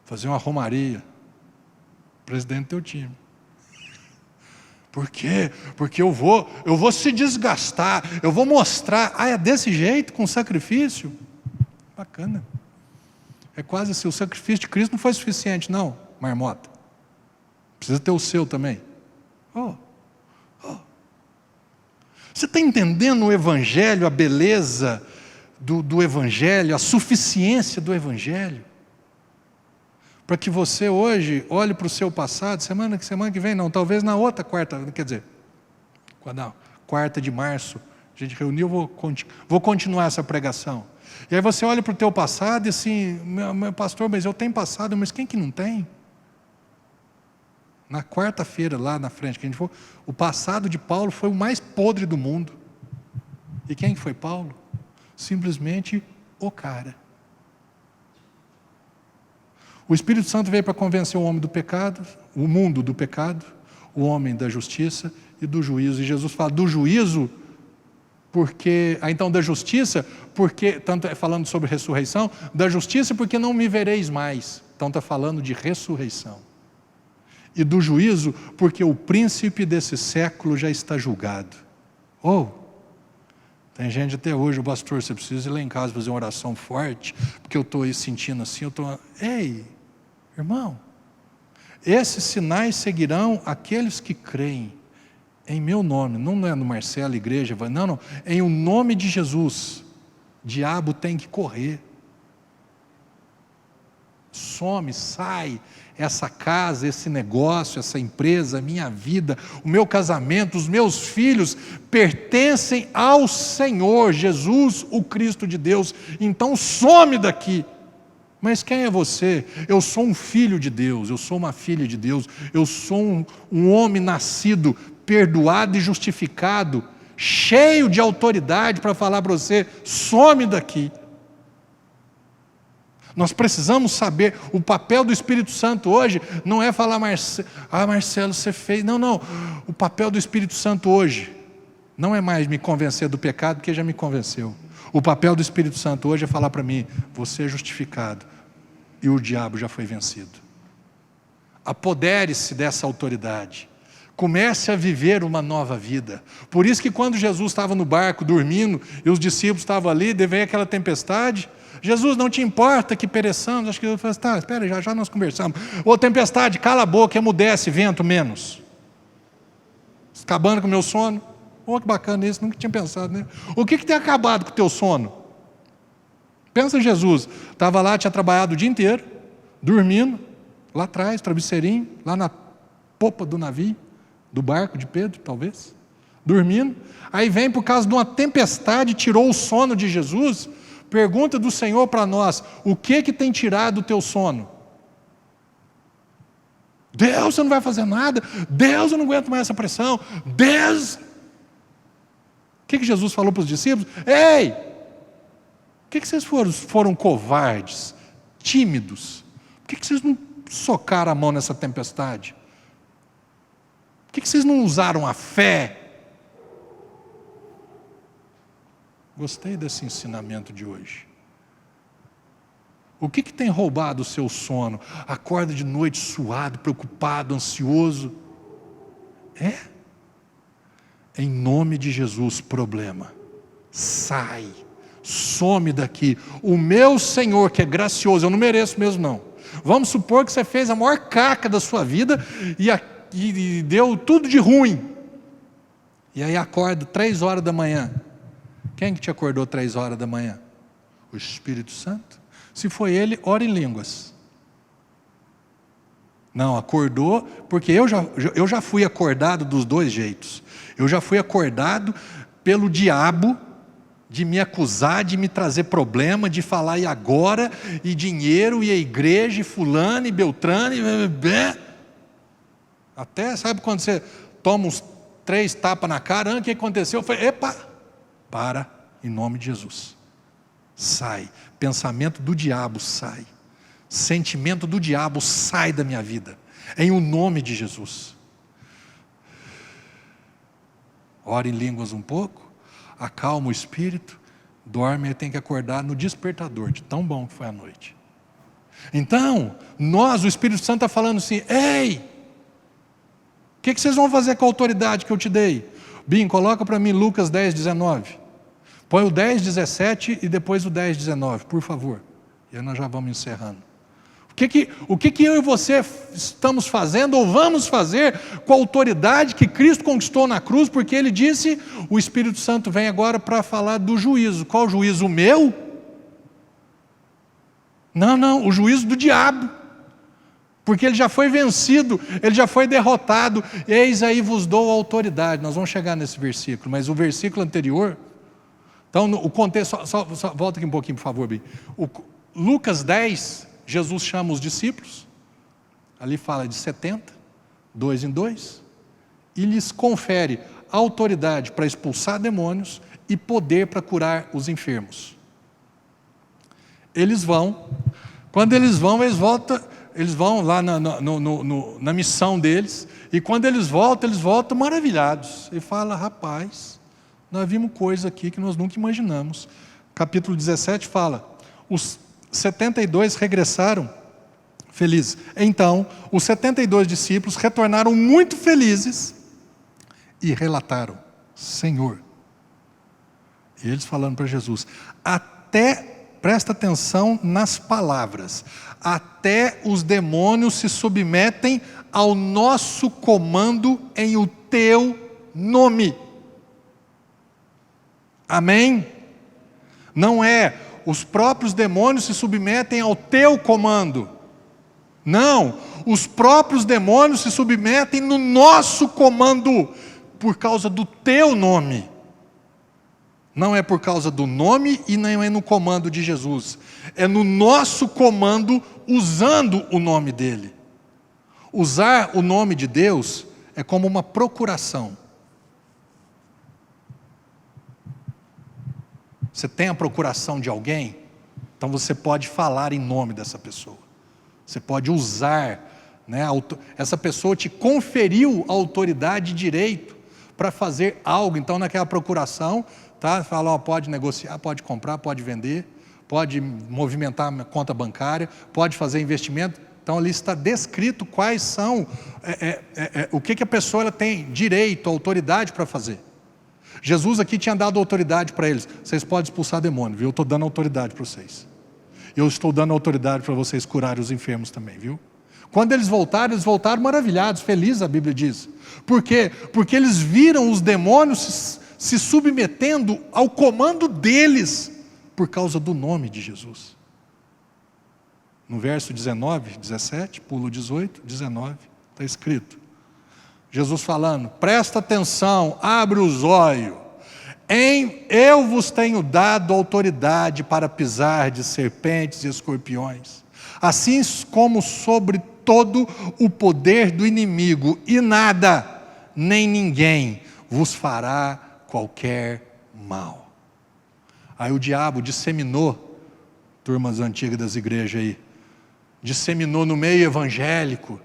Fazer uma romaria, presidente do teu time. Por quê? Porque eu vou se desgastar, eu vou mostrar. É desse jeito, com sacrifício? Bacana. É quase assim, o sacrifício de Cristo não foi suficiente, não, marmota. Precisa ter o seu também. Você está entendendo o Evangelho, a beleza do Evangelho, a suficiência do Evangelho? Para que você hoje olhe para o seu passado, semana que vem não, talvez na outra quarta, quer dizer, quarta de março, a gente reuniu, vou continuar essa pregação. E aí você olha para o teu passado e assim, meu pastor, mas eu tenho passado, mas quem que não tem? Na quarta-feira, lá na frente, que a gente for, o passado de Paulo foi o mais podre do mundo. E quem foi Paulo? Simplesmente o cara. O Espírito Santo veio para convencer o homem do pecado, o mundo do pecado, o homem da justiça e do juízo. E Jesus fala do juízo, porque, então da justiça, porque, tanto é falando sobre ressurreição, da justiça porque não me vereis mais. Então está falando de ressurreição. E do juízo, porque o príncipe desse século já está julgado. Tem gente até hoje, o pastor, você precisa ir lá em casa fazer uma oração forte, porque eu estou aí sentindo assim, Ei, irmão, esses sinais seguirão aqueles que creem em meu nome, não é no Marcelo, igreja, não, em o nome de Jesus, diabo tem que correr. Some, sai, essa casa, esse negócio, essa empresa, a minha vida, o meu casamento, os meus filhos pertencem ao Senhor Jesus, o Cristo de Deus. Então some daqui. Mas quem é você? Eu sou um filho de Deus, eu sou uma filha de Deus, eu sou um homem nascido, perdoado e justificado, cheio de autoridade para falar para você, some daqui. Nós precisamos saber, o papel do Espírito Santo hoje não é falar, Marcelo, você fez. Não, o papel do Espírito Santo hoje não é mais me convencer do pecado, porque já me convenceu. O papel do Espírito Santo hoje é falar para mim, você é justificado, e o diabo já foi vencido. Apodere-se dessa autoridade, comece a viver uma nova vida. Por isso que quando Jesus estava no barco dormindo, e os discípulos estavam ali, veio aquela tempestade, Jesus, não te importa que pereçamos? Acho que eu falei, tá, espera, já nós conversamos. Tempestade, cala a boca, emudece, vento menos. Acabando com o meu sono. Que bacana isso, nunca tinha pensado, né? O que tem acabado com o teu sono? Pensa Jesus, estava lá, tinha trabalhado o dia inteiro, dormindo, lá atrás, travesseirinho, lá na popa do navio, do barco de Pedro, talvez, dormindo. Aí vem por causa de uma tempestade, tirou o sono de Jesus. Pergunta do Senhor para nós, o que tem tirado o teu sono? Deus, você não vai fazer nada. Deus, eu não aguento mais essa pressão. Deus... O que Jesus falou para os discípulos? Ei, por que vocês foram covardes, tímidos? Por que vocês não socaram a mão nessa tempestade? Por que vocês não usaram a fé? Gostei desse ensinamento de hoje. O que tem roubado o seu sono? Acorda de noite suado, preocupado, ansioso. Em nome de Jesus, problema. Sai, some daqui. O meu Senhor, que é gracioso, eu não mereço mesmo não. Vamos supor que você fez a maior caca da sua vida e deu tudo de ruim. E aí acorda 3 horas da manhã. Quem que te acordou 3 horas da manhã? O Espírito Santo. Se foi ele, ora em línguas. Não, acordou, porque eu já fui acordado dos dois jeitos. Eu já fui acordado pelo diabo de me acusar, de me trazer problema, de falar e agora, e dinheiro, e a igreja, e fulano, e beltrano, e... Até, sabe quando você toma uns 3 tapas na cara, o que aconteceu? Eu falei, epa, para, em nome de Jesus. Sai, pensamento do diabo sai, sentimento do diabo sai da minha vida, em o nome de Jesus. Ora em línguas um pouco, acalma o espírito, dorme e tem que acordar no despertador, de tão bom que foi a noite. Então, o Espírito Santo está falando assim, ei, o que vocês vão fazer com a autoridade que eu te dei? Bim, coloca para mim Lucas 10, 19. Põe o 10, 17 e depois o 10, 19, por favor. E aí nós já vamos encerrando. O que eu e você estamos fazendo ou vamos fazer com a autoridade que Cristo conquistou na cruz? Porque Ele disse, o Espírito Santo vem agora para falar do juízo. Qual juízo? O meu? Não, o juízo do diabo. Porque ele já foi vencido, ele já foi derrotado. Eis aí vos dou autoridade. Nós vamos chegar nesse versículo, mas o versículo anterior... Então, o contexto, só volta aqui um pouquinho, por favor, Bim. Lucas 10, Jesus chama os discípulos, ali fala de 70, 2 em 2, e lhes confere autoridade para expulsar demônios e poder para curar os enfermos. Eles vão, quando eles vão, eles vão lá na missão deles, e quando eles voltam maravilhados, e fala, rapaz... Nós vimos coisa aqui que nós nunca imaginamos. Capítulo 17 fala, os 72 regressaram felizes. Então, os 72 discípulos retornaram muito felizes e relataram, Senhor. E eles falando para Jesus, presta atenção nas palavras, até os demônios se submetem ao nosso comando em o teu nome. Amém? Não é, os próprios demônios se submetem ao teu comando. Não, os próprios demônios se submetem no nosso comando, por causa do teu nome. Não é por causa do nome e nem é no comando de Jesus. É no nosso comando, usando o nome dele. Usar o nome de Deus é como uma procuração. Você tem a procuração de alguém, então você pode falar em nome dessa pessoa. Você pode usar, né, essa pessoa te conferiu autoridade e direito para fazer algo. Então naquela procuração, tá, fala, ó, pode negociar, pode comprar, pode vender, pode movimentar a conta bancária, pode fazer investimento. Então ali está descrito quais são, o que a pessoa ela tem direito, autoridade para fazer. Jesus aqui tinha dado autoridade para eles. Vocês podem expulsar demônio, viu? Eu estou dando autoridade para vocês. Eu estou dando autoridade para vocês curarem os enfermos também, viu? Quando eles voltaram maravilhados, felizes, a Bíblia diz. Por quê? Porque eles viram os demônios se submetendo ao comando deles, por causa do nome de Jesus. No verso 19, 17, pulo 18, 19, está escrito. Jesus falando, presta atenção, abre os olhos. Eu vos tenho dado autoridade para pisar de serpentes e escorpiões, assim como sobre todo o poder do inimigo, e nada, nem ninguém vos fará qualquer mal. Aí o diabo disseminou, turmas antigas das igrejas aí, disseminou no meio evangélico,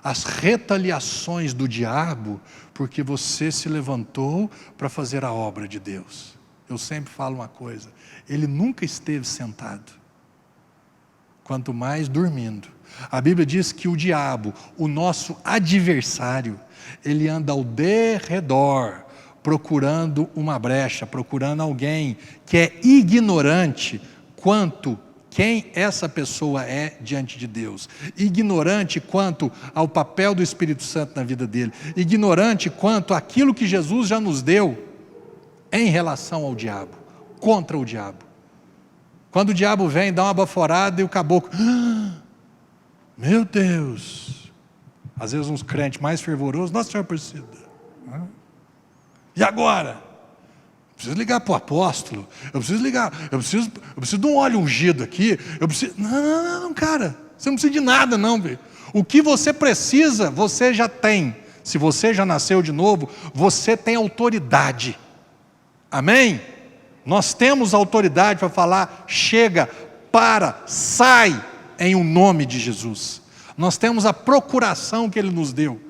as retaliações do diabo, porque você se levantou para fazer a obra de Deus. Eu sempre falo uma coisa, ele nunca esteve sentado, quanto mais dormindo. A Bíblia diz que o diabo, o nosso adversário, ele anda ao derredor, procurando uma brecha, procurando alguém que é ignorante quanto quem essa pessoa é diante de Deus, ignorante quanto ao papel do Espírito Santo na vida dele, ignorante quanto aquilo que Jesus já nos deu em relação ao diabo, contra o diabo. Quando o diabo vem, dá uma baforada e o caboclo, meu Deus. Às vezes uns crentes mais fervorosos, Nossa Senhora Aparecida. E agora? Eu preciso ligar para o apóstolo, eu preciso de um óleo ungido aqui, não, cara, você não precisa de nada não, velho. O que você precisa, você já tem. Se você já nasceu de novo, você tem autoridade, amém? Nós temos autoridade para falar, chega, para, sai, em o nome de Jesus. Nós temos a procuração que Ele nos deu,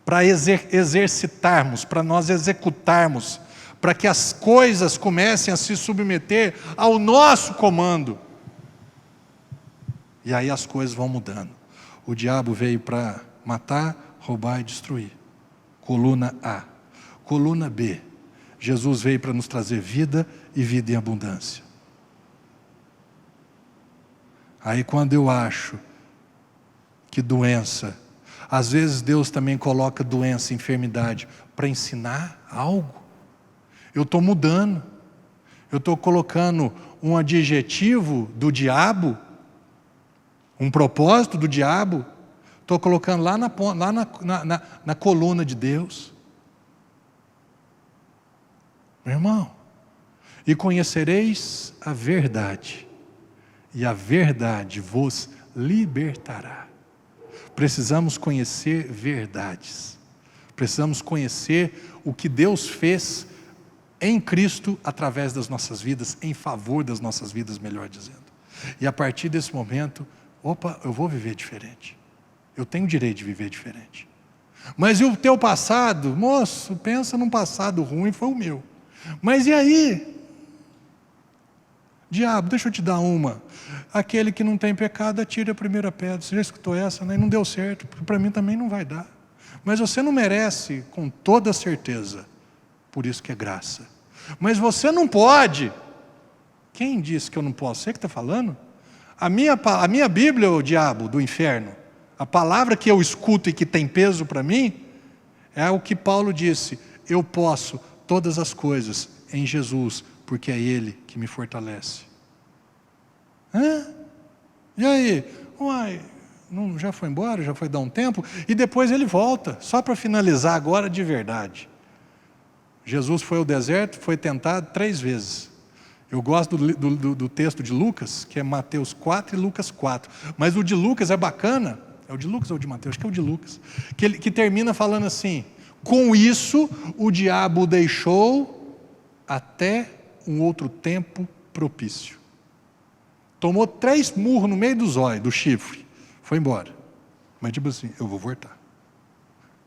para exercitarmos, para nós executarmos, para que as coisas comecem a se submeter ao nosso comando. E aí as coisas vão mudando. O diabo veio para matar, roubar e destruir. Coluna A. Coluna B. Jesus veio para nos trazer vida e vida em abundância. Aí quando eu acho que doença, às vezes Deus também coloca doença, enfermidade, para ensinar algo. Eu estou mudando, eu estou colocando um adjetivo do diabo, um propósito do diabo, estou colocando lá na coluna de Deus. Meu irmão, e conhecereis a verdade, e a verdade vos libertará. Precisamos conhecer verdades, precisamos conhecer o que Deus fez em Cristo, através das nossas vidas, em favor das nossas vidas, melhor dizendo. E a partir desse momento, eu vou viver diferente. Eu tenho o direito de viver diferente. Mas e o teu passado? Moço, pensa num passado ruim, foi o meu. Mas e aí? Diabo, deixa eu te dar uma. Aquele que não tem pecado, atire a primeira pedra. Você já escutou essa, né? Não deu certo, porque para mim também não vai dar. Mas você não merece, com toda certeza. Por isso que é graça. Mas você não pode. Quem disse que eu não posso? Você que está falando? A minha Bíblia, o diabo do inferno, a palavra que eu escuto e que tem peso para mim, é o que Paulo disse, eu posso todas as coisas em Jesus, porque é Ele que me fortalece. E aí? Uai, não, já foi embora, já foi dar um tempo, e depois ele volta, só para finalizar agora de verdade. Jesus foi ao deserto, foi tentado 3 vezes. Eu gosto do texto de Lucas, que é Mateus 4 e Lucas 4. Mas o de Lucas é bacana. É o de Lucas ou o de Mateus? Acho que é o de Lucas. Que termina falando assim, com isso o diabo o deixou até um outro tempo propício. Tomou 3 murros no meio do zóio, do chifre. Foi embora. Mas tipo assim, eu vou voltar.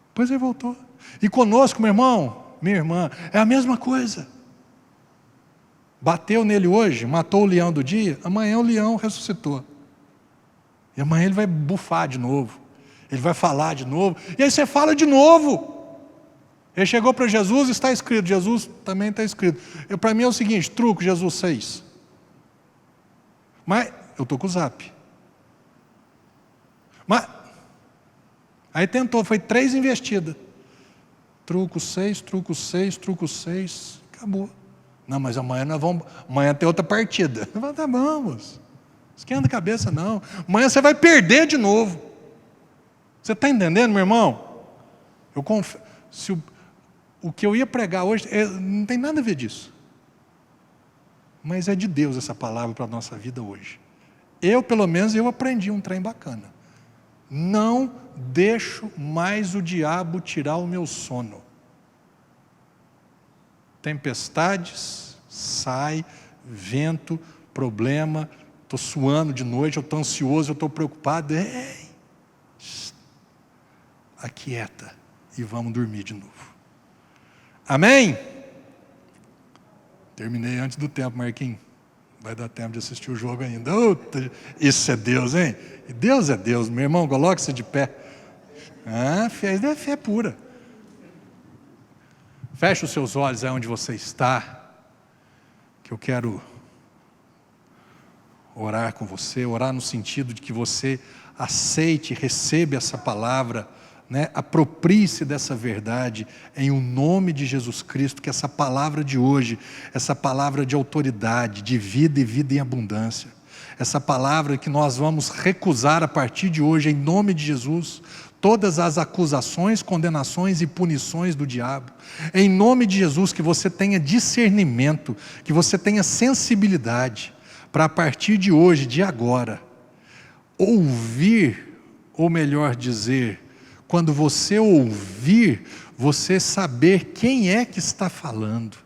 Depois ele voltou. E conosco, meu irmão, minha irmã, é a mesma coisa. Bateu nele hoje, matou o leão do dia, amanhã o leão ressuscitou. E amanhã ele vai bufar de novo. Ele vai falar de novo. E aí você fala de novo. Ele chegou para Jesus, está escrito. Jesus também está escrito. Para mim é o seguinte, truco, Jesus 6. Mas eu estou com o zap. Mas aí tentou, foi 3 investidas. Truco 6, truco 6, truco 6, acabou. Não, mas amanhã amanhã tem outra partida. Eu falo, tá bom, moço. Esquenta a cabeça não. Amanhã você vai perder de novo. Você está entendendo, meu irmão? Eu confesso, o que eu ia pregar hoje, não tem nada a ver disso. Mas é de Deus essa palavra para a nossa vida hoje. Pelo menos, eu aprendi um trem bacana. Não deixo mais o diabo tirar o meu sono. Tempestades, sai, vento, problema, estou suando de noite, eu estou ansioso, eu estou preocupado. Ei, aquieta e vamos dormir de novo. Amém? Terminei antes do tempo, Marquinhos. Vai dar tempo de assistir o jogo ainda. Isso é Deus, hein? Deus é Deus, meu irmão, coloque-se de pé. Fé pura. Feche os seus olhos aí onde você está, que eu quero orar com você, orar no sentido de que você aceite, receba essa palavra né? Aproprie-se dessa verdade em o nome de Jesus Cristo, que essa palavra de hoje, essa palavra de autoridade, de vida e vida em abundância, essa palavra que nós vamos recusar a partir de hoje, em nome de Jesus, todas as acusações, condenações e punições do diabo. Em nome de Jesus, que você tenha discernimento, que você tenha sensibilidade, para a partir de hoje, de agora, ouvir, ou melhor dizer, quando você ouvir, você saber quem é que está falando.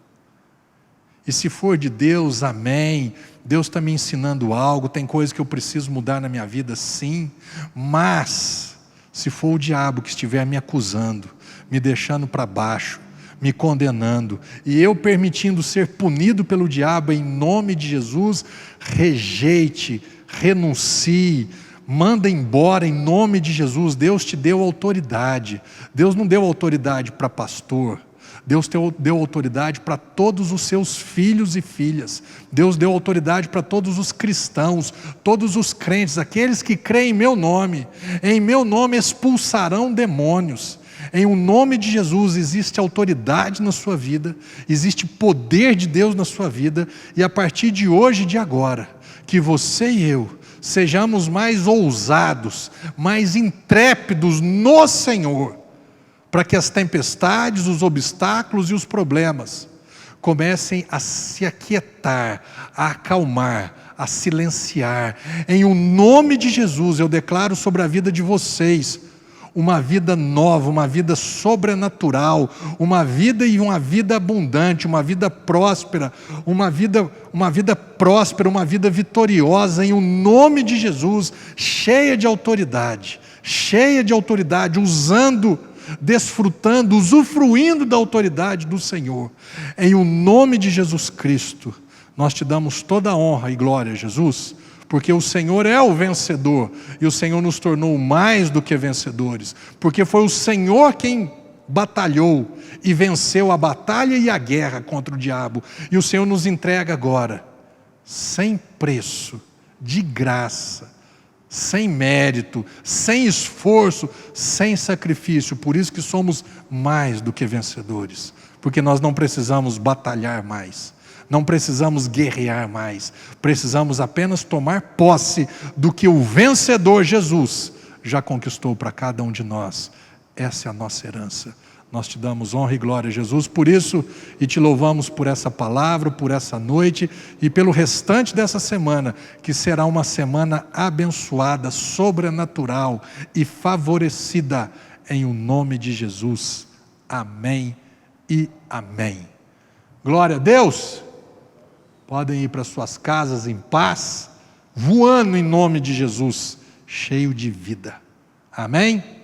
E se for de Deus, amém. Deus está me ensinando algo, tem coisa que eu preciso mudar na minha vida, sim. Mas, se for o diabo que estiver me acusando, me deixando para baixo, me condenando, e eu permitindo ser punido pelo diabo em nome de Jesus, rejeite, renuncie, manda embora em nome de Jesus. Deus te deu autoridade. Deus não deu autoridade para pastor. Deus deu autoridade para todos os seus filhos e filhas. Deus deu autoridade para todos os cristãos, todos os crentes, aqueles que creem em meu nome. Em meu nome expulsarão demônios. Em o nome de Jesus existe autoridade na sua vida, existe poder de Deus na sua vida, e a partir de hoje e de agora, que você e eu sejamos mais ousados, mais intrépidos no Senhor, para que as tempestades, os obstáculos e os problemas comecem a se aquietar, a acalmar, a silenciar. Em o nome de Jesus eu declaro sobre a vida de vocês uma vida nova, uma vida sobrenatural, uma vida abundante, uma vida próspera, uma vida próspera, uma vida vitoriosa, em o nome de Jesus, cheia de autoridade, usando, desfrutando, usufruindo da autoridade do Senhor. Em o nome de Jesus Cristo, nós te damos toda a honra e glória, Jesus, porque o Senhor é o vencedor, e o Senhor nos tornou mais do que vencedores, porque foi o Senhor quem batalhou e venceu a batalha e a guerra contra o diabo, e o Senhor nos entrega agora, sem preço, de graça, sem mérito, sem esforço, sem sacrifício. Por isso que somos mais do que vencedores, porque nós não precisamos batalhar mais, não precisamos guerrear mais, precisamos apenas tomar posse do que o vencedor Jesus já conquistou para cada um de nós. Essa é a nossa herança. Nós te damos honra e glória, Jesus, por isso, e te louvamos por essa palavra, por essa noite e pelo restante dessa semana, que será uma semana abençoada, sobrenatural e favorecida, em o nome de Jesus. Amém e amém. Glória a Deus. Podem ir para suas casas em paz, voando em nome de Jesus, cheio de vida. Amém?